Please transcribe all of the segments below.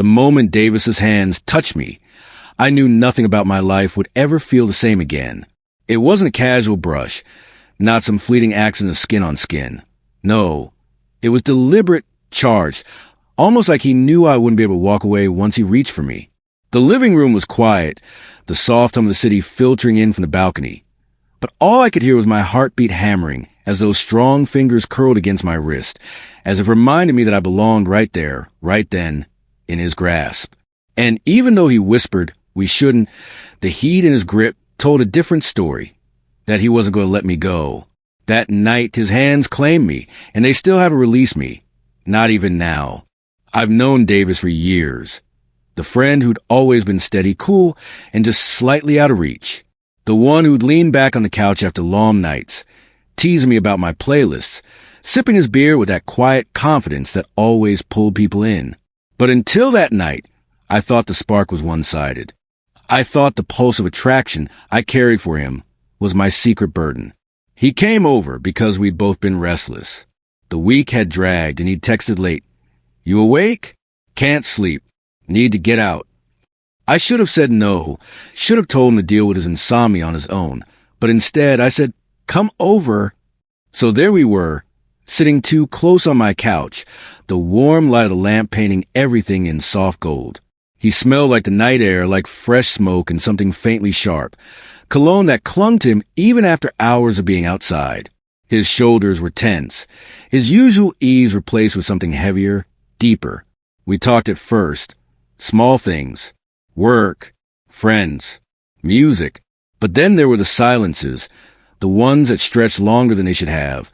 The moment Davis's hands touched me, I knew nothing about my life would ever feel the same again. It wasn't a casual brush, not some fleeting accident of skin on skin. No, it was deliberate, charged, almost like he knew I wouldn't be able to walk away once he reached for me. The living room was quiet, the soft hum of the city filtering in from the balcony. But all I could hear was my heartbeat hammering as those strong fingers curled against my wrist, as if reminding me that I belonged right there, right then, in his grasp. And even though he whispered, "We shouldn't," the heat in his grip told a different story, that he wasn't going to let me go. That night, his hands claimed me, and they still haven't released me. Not even now. I've known Davis for years. The friend who'd always been steady, cool, and just slightly out of reach. The one who'd lean back on the couch after long nights, teasing me about my playlists, sipping his beer with that quiet confidence that always pulled people in. But until that night, I thought the spark was one-sided. I thought the pulse of attraction I carried for him was my secret burden. He came over because we'd both been restless. The week had dragged, and he texted late, "You awake? Can't sleep. Need to get out." I should have said no, should have told him to deal with his insomnia on his own, but instead I said, "Come over." So there we were, sitting too close on my couch, the warm light of the lamp painting everything in soft gold. He smelled like the night air, like fresh smoke and something faintly sharp, cologne that clung to him even after hours of being outside. His shoulders were tense, his usual ease replaced with something heavier, deeper. We talked at first, small things, work, friends, music, but then there were the silences, the ones that stretched longer than they should have,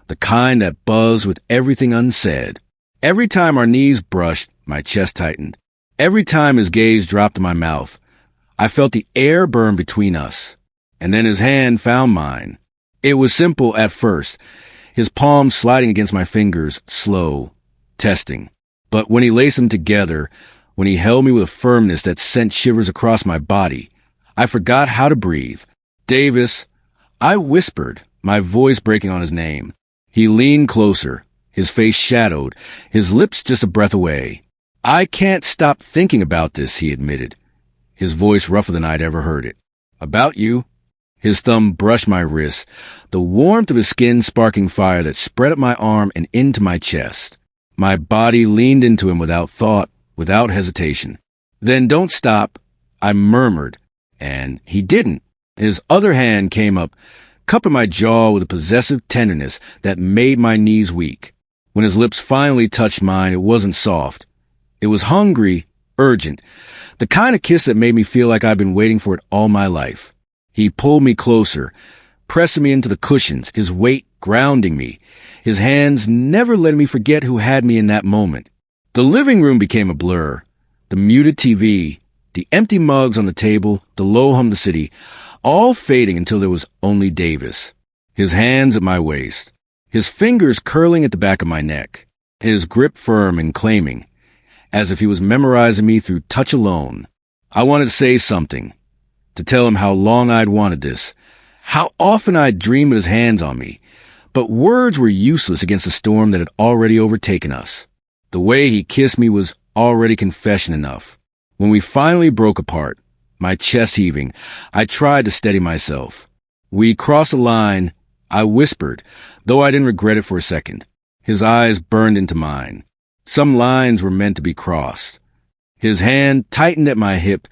the kind that buzzed with everything unsaid. Every time our knees brushed, my chest tightened. Every time his gaze dropped to my mouth, I felt the air burn between us. And then his hand found mine. It was simple at first, his palm sliding against my fingers, slow, testing. But when he laced them together, when he held me with a firmness that sent shivers across my body, I forgot how to breathe. "Davis," I whispered, my voice breaking on his name. He leaned closer, his face shadowed, his lips just a breath away. "I can't stop thinking about this," he admitted, his voice rougher than I'd ever heard it. "About you." His thumb brushed my wrist, the warmth of his skin sparking fire that spread up my arm and into my chest. My body leaned into him without thought, without hesitation. "Then don't stop," I murmured, and he didn't. His other hand came up, cupping my jaw with a possessive tenderness that made my knees weak. When his lips finally touched mine, it wasn't soft. It was hungry, urgent, the kind of kiss that made me feel like I'd been waiting for it all my life. He pulled me closer, pressing me into the cushions, his weight grounding me, his hands never letting me forget who had me in that moment. The living room became a blur. The muted TV, the empty mugs on the table, the low hum of the city, all fading until there was only Davis. His hands at my waist, his fingers curling at the back of my neck, his grip firm and claiming, as if he was memorizing me through touch alone. I wanted to say something, to tell him how long I'd wanted this, how often I'd dreamed of his hands on me, but words were useless against the storm that had already overtaken us. The way he kissed me was already confession enough. When we finally broke apart, my chest heaving, I tried to steady myself. We crossed a line, I whispered, though I didn't regret it for a second. His eyes burned into mine. Some lines were meant to be crossed. His hand tightened at my hip,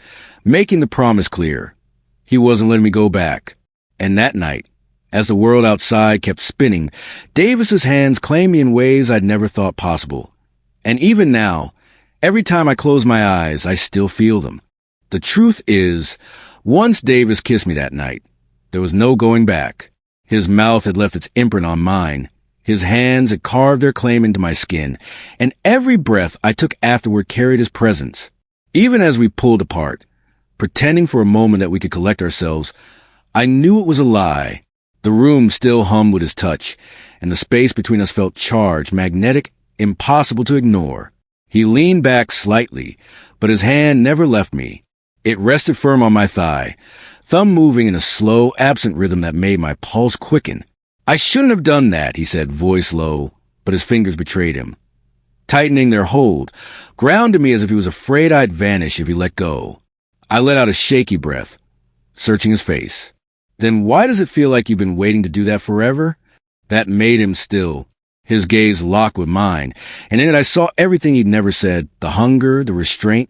making the promise clear. He wasn't letting me go back. And that night, as the world outside kept spinning, Davis's hands claimed me in ways I'd never thought possible. And even now, every time I close my eyes, I still feel them. The truth is, once Davis kissed me that night, there was no going back. His mouth had left its imprint on mine. His hands had carved their claim into my skin, and every breath I took afterward carried his presence. Even as we pulled apart, pretending for a moment that we could collect ourselves, I knew it was a lie. The room still hummed with his touch, and the space between us felt charged, magnetic, impossible to ignore. He leaned back slightly, but his hand never left me. It rested firm on my thigh, thumb moving in a slow, absent rhythm that made my pulse quicken. "I shouldn't have done that," he said, voice low, but his fingers betrayed him. tightening their hold, grounded me as if he was afraid I'd vanish if he let go. I let out a shaky breath, searching his face. Then why does it feel like you've been waiting to do that forever? That made him still, his gaze locked with mine, and in it I saw everything he'd never said, the hunger, the restraint,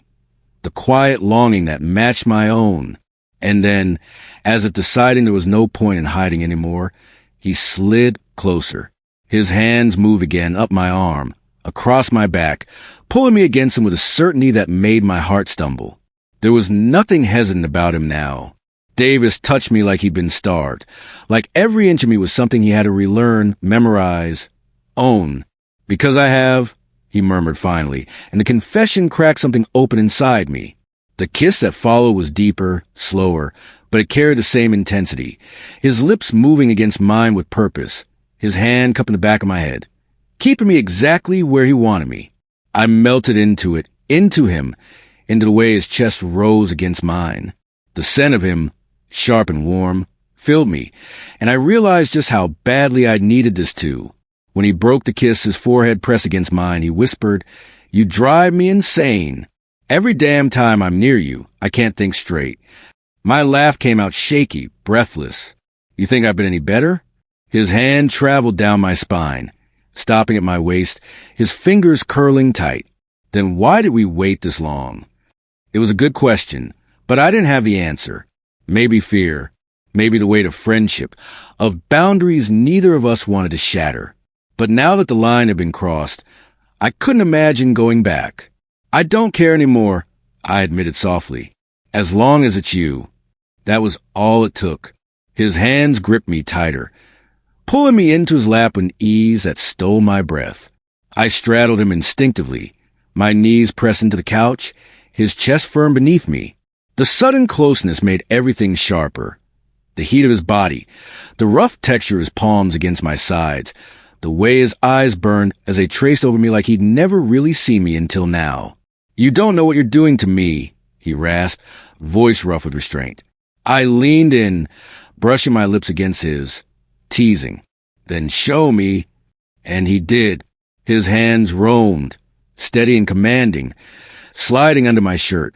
the quiet longing that matched my own. And then, as if deciding there was no point in hiding anymore, he slid closer. His hands moved again up my arm, across my back, pulling me against him with a certainty that made my heart stumble. There was nothing hesitant about him now. Davis touched me like he'd been starved, like every inch of me was something he had to relearn, memorize, own. Because I have, he murmured finally, and the confession cracked something open inside me. The kiss that followed was deeper, slower, but it carried the same intensity. His lips moving against mine with purpose, his hand cupping the back of my head, keeping me exactly where he wanted me. I melted into it, into him, into the way his chest rose against mine. The scent of him, sharp and warm, filled me, and I realized just how badly I needed this too. When he broke the kiss, his forehead pressed against mine, he whispered, "You drive me insane. Every damn time I'm near you, I can't think straight." My laugh came out shaky, breathless. "You think I've been any better?" His hand traveled down my spine, stopping at my waist, his fingers curling tight. Then why did we wait this long? It was a good question, but I didn't have the answer. Maybe fear, maybe the weight of friendship, of boundaries neither of us wanted to shatter. But now that the line had been crossed, I couldn't imagine going back. "I don't care anymore," I admitted softly. "As long as it's you." That was all it took. His hands gripped me tighter, pulling me into his lap with an ease that stole my breath. I straddled him instinctively, my knees pressed into the couch, his chest firm beneath me. The sudden closeness made everything sharper. The heat of his body, the rough texture of his palms against my sides, the way his eyes burned as they traced over me like he'd never really seen me until now. "You don't know what you're doing to me," he rasped, voice rough with restraint. I leaned in, brushing my lips against his, teasing. "Then show me." And he did. His hands roamed, steady and commanding, sliding under my shirt,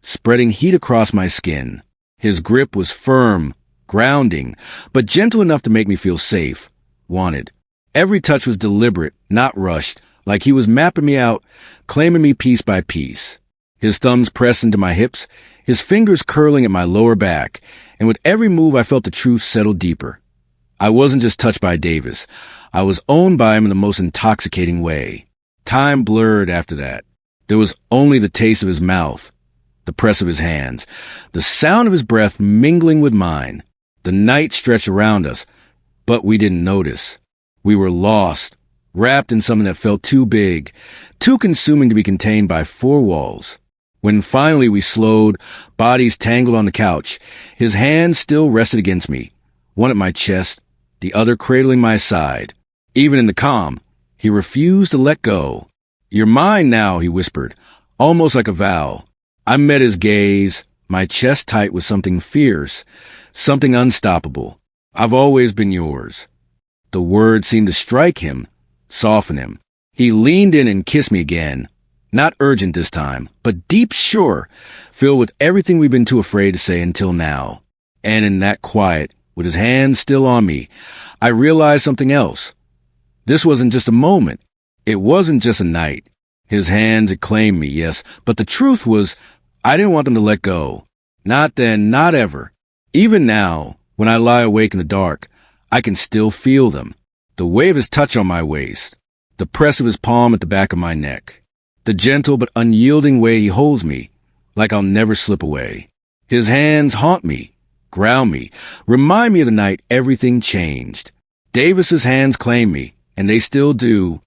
spreading heat across my skin. His grip was firm, grounding, but gentle enough to make me feel safe, wanted. Every touch was deliberate, not rushed, like he was mapping me out, claiming me piece by piece. His thumbs pressed into my hips, his fingers curling at my lower back, and with every move I felt the truth settle deeper. I wasn't just touched by Davis. I was owned by him in the most intoxicating way. Time blurred after that. There was only the taste of his mouth, the press of his hands, the sound of his breath mingling with mine. The night stretched around us, but we didn't notice. We were lost, wrapped in something that felt too big, too consuming to be contained by four walls. When finally we slowed, bodies tangled on the couch, his hand still rested against me, one at my chest, the other cradling my side. Even in the calm, he refused to let go. "You're mine now," he whispered, almost like a vow. I met his gaze, my chest tight with something fierce, something unstoppable. "I've always been yours." The word seemed to strike him, soften him. He leaned in and kissed me again. Not urgent this time, but deep sure, filled with everything we've been too afraid to say until now. And in that quiet, with his hand still on me, I realized something else. This wasn't just a moment. It wasn't just a night. His hands had claimed me, yes, but the truth was, I didn't want them to let go. Not then, not ever. Even now, when I lie awake in the dark, I can still feel them. The weight of his touch on my waist, the press of his palm at the back of my neck, the gentle but unyielding way he holds me, like I'll never slip away. His hands haunt me, ground me, remind me of the night everything changed. Davis's hands claim me, and they still do,